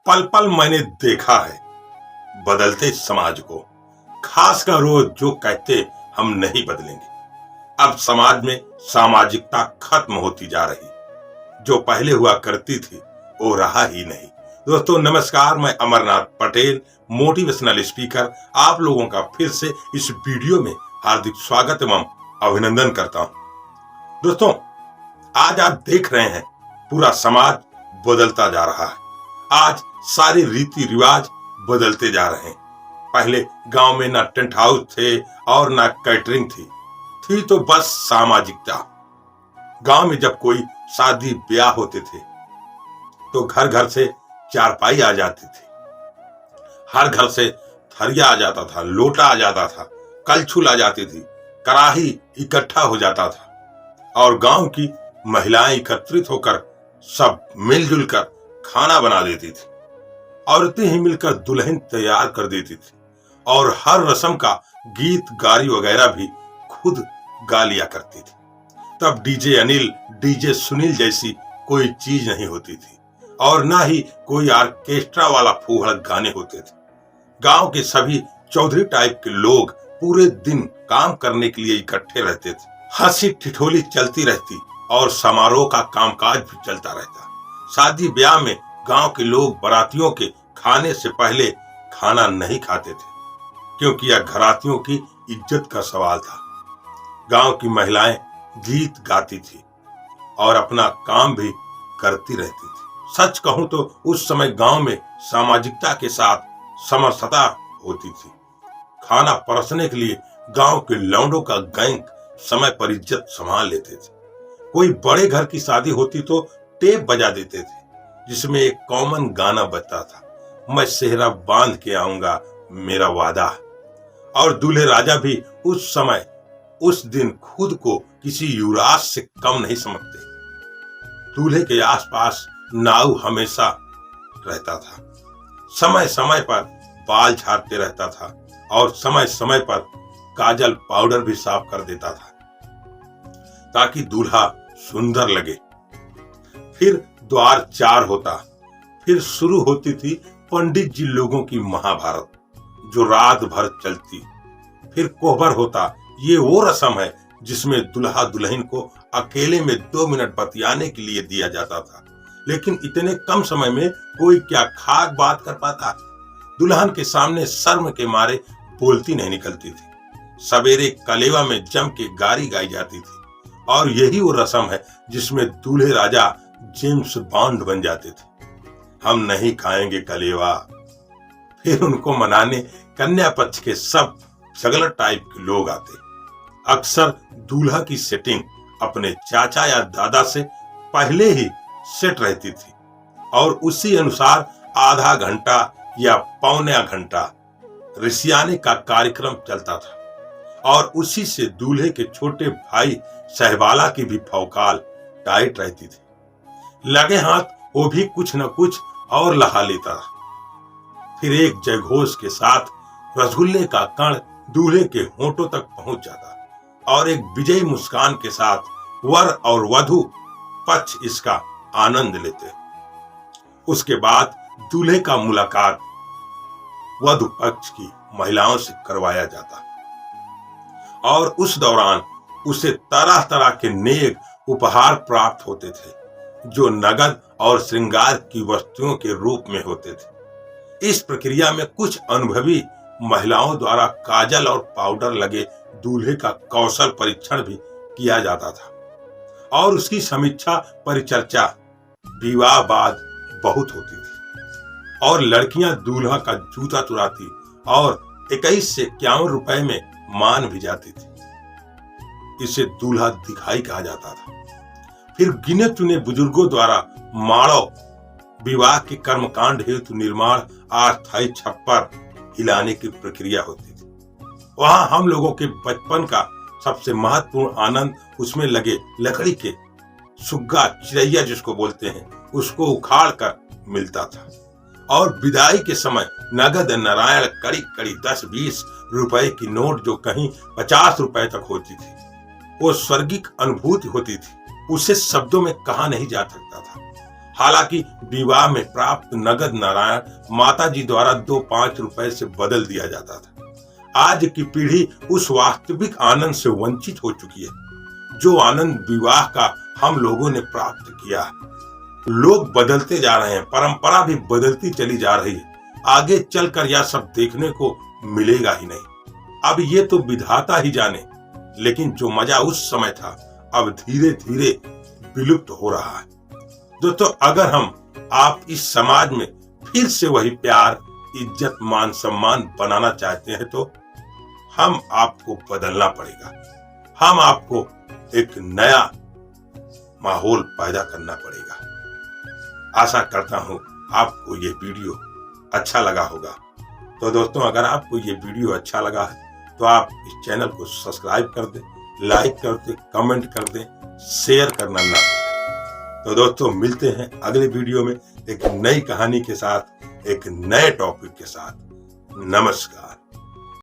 पल पल मैंने देखा है बदलते समाज को, खासकर वो जो कहते हम नहीं बदलेंगे। अब समाज में सामाजिकता खत्म होती जा रही, जो पहले हुआ करती थी वो रहा ही नहीं। दोस्तों नमस्कार, मैं अमरनाथ पटेल मोटिवेशनल स्पीकर आप लोगों का फिर से इस वीडियो में हार्दिक स्वागत एवं अभिनंदन करता हूं। दोस्तों आज आप देख रहे हैं पूरा समाज बदलता जा रहा है। आज सारे रीति रिवाज बदलते जा रहे हैं। पहले गांव में ना टेंट हाउस थे और ना कैटरिंग थी तो बस सामाजिकता। गांव में जब कोई शादी ब्याह होते थे तो घर घर से चारपाई आ जाती थी, हर घर से थरिया आ जाता था, लोटा आ जाता था, कलछुल आ जाती थी, कड़ाही इकट्ठा हो जाता था और गांव की महिलाएं एकत्रित होकर सब मिलजुल कर खाना बना देती थी। औरतें ही मिलकर दुल्हन तैयार कर देती थी और हर रस्म का गीत गारी वगैरह भी खुद गा लिया करती थी। तब डीजे अनिल, डीजे सुनील जैसी कोई चीज नहीं होती थी और ना ही कोई ऑर्केस्ट्रा वाला फूहड़ गाने होते थे। गांव के सभी चौधरी टाइप के लोग पूरे दिन काम करने के लिए इकट्ठे रहते थे। हंसी ठिठोली चलती रहती और समारोह का कामकाज भी चलता रहता। शादी ब्याह में गांव के लोग बारातियों के खाने से पहले खाना नहीं खाते थे, क्योंकि यह घरातियों की इज्जत का सवाल था। गांव की महिलाएं गीत गाती थी और अपना काम भी करती रहती थी। सच कहूं तो उस समय गांव में सामाजिकता के साथ समरसता होती थी। खाना परसने के लिए गांव के लौंडों का गैंग समय पर इज्जत संभाल लेते थे। कोई बड़े घर की शादी होती तो टेप बजा देते थे, जिसमें एक कॉमन गाना बजता था, मैं सेहरा बांध के आऊंगा मेरा वादा। और दूल्हे राजा भी उस समय उस दिन खुद को किसी युवराज से कम नहीं समझते। दूल्हे के आसपास नाऊ हमेशा रहता था, समय समय पर बाल झाड़ते रहता था और समय समय पर काजल पाउडर भी साफ कर देता था ताकि दूल्हा सुंदर लगे। फिर द्वार चार होता, फिर शुरू होती थी पंडित जी लोगों की महाभारत जो रात भर चलती। फिर कोहबर होता, ये वो रस्म है जिसमें दुल्हा दुल्हन को अकेले में 2 मिनट बतियाने के लिए दिया जाता था, लेकिन इतने कम समय में कोई क्या खाक बात कर पाता। दुल्हन के सामने शर्म के मारे बोलती नहीं निकलती थी। सवेरे कलेवा में जम के गारी गाई जाती थी और यही वो रस्म है जिसमें दूल्हे राजा जेम्स बॉन्ड बन जाते थे। हम नहीं खाएंगे कलेवा। फिर उनको मनाने कन्या पक्ष के सब जगलर टाइप के लोग आते। अक्सर दूल्हा की सेटिंग अपने चाचा या दादा से पहले ही सेट रहती थी और उसी अनुसार आधा घंटा या पौने घंटा रिसियाने का कार्यक्रम चलता था और उसी से दूल्हे के छोटे भाई सहबाला की भी फौकाल टाइट रहती थी। लगे हाथ वो भी कुछ न कुछ और लहा लेता। फिर एक जयघोष के साथ रसगुल्ले का कण दूल्हे के होंठों तक पहुंच जाता और एक विजयी मुस्कान के साथ वर और वधु पक्ष इसका आनंद लेते। उसके बाद दूल्हे का मुलाकात वधु पक्ष की महिलाओं से करवाया जाता और उस दौरान उसे तरह तरह के नेक उपहार प्राप्त होते थे, जो नगद और श्रृंगार की वस्तुओं के रूप में होते थे। इस प्रक्रिया में कुछ अनुभवी महिलाओं द्वारा काजल और पाउडर लगे दूल्हे का कौशल परीक्षण भी किया जाता था और उसकी समीक्षा परिचर्चा विवाह बाद बहुत होती थी और लड़कियां दूल्हा का जूता चुराती और 21 से 51 रुपए में मान भी जाती थी। इसे दूल्हा दिखाई कहा जाता था। फिर गिने चुने बुजुर्गों द्वारा माड़व विवाह के कर्मकांड हेतु निर्माण अस्थायी छप्पर हिलाने की प्रक्रिया होती थी। वहां हम लोगों के बचपन का सबसे महत्वपूर्ण आनंद उसमें लगे लकड़ी के सुग्गा, चिरैया जिसको बोलते हैं, उसको उखाड़ कर मिलता था और विदाई के समय नगद नारायण कड़ी कड़ी 10-20 रुपए की नोट जो कहीं 50 रुपए तक होती थी, वो स्वर्गिक अनुभूति होती थी। उसे शब्दों में कहा नहीं जा सकता था हालांकि विवाह में प्राप्त नगद नारायण माताजी द्वारा 2-5 रुपए से बदल दिया जाता था। आज की पीढ़ी उस वास्तविक आनंद से वंचित हो चुकी है जो आनंद विवाह का हम लोगों ने प्राप्त किया। लोग बदलते जा रहे हैं, परंपरा भी बदलती चली जा रही है। आगे चलकर यह सब देखने को मिलेगा ही नहीं। अब ये तो विधाता ही जाने, लेकिन जो मजा उस समय था अब धीरे धीरे विलुप्त हो रहा है। दोस्तों, अगर हम आप इस समाज में फिर से वही प्यार, इज्जत, मान सम्मान बनाना चाहते हैं तो हम आपको बदलना पड़ेगा। हम आपको एक नया माहौल पैदा करना पड़ेगा। आशा करता हूं आपको ये वीडियो अच्छा लगा होगा। तो दोस्तों, अगर आपको ये वीडियो अच्छा लगा है तो आप इस चैनल को सब्सक्राइब कर दें, लाइक कर दें, कमेंट कर दें, शेयर करना ना भूलें। तो दोस्तों, मिलते हैं अगले वीडियो में एक नई कहानी के साथ, एक नए टॉपिक के साथ। नमस्कार।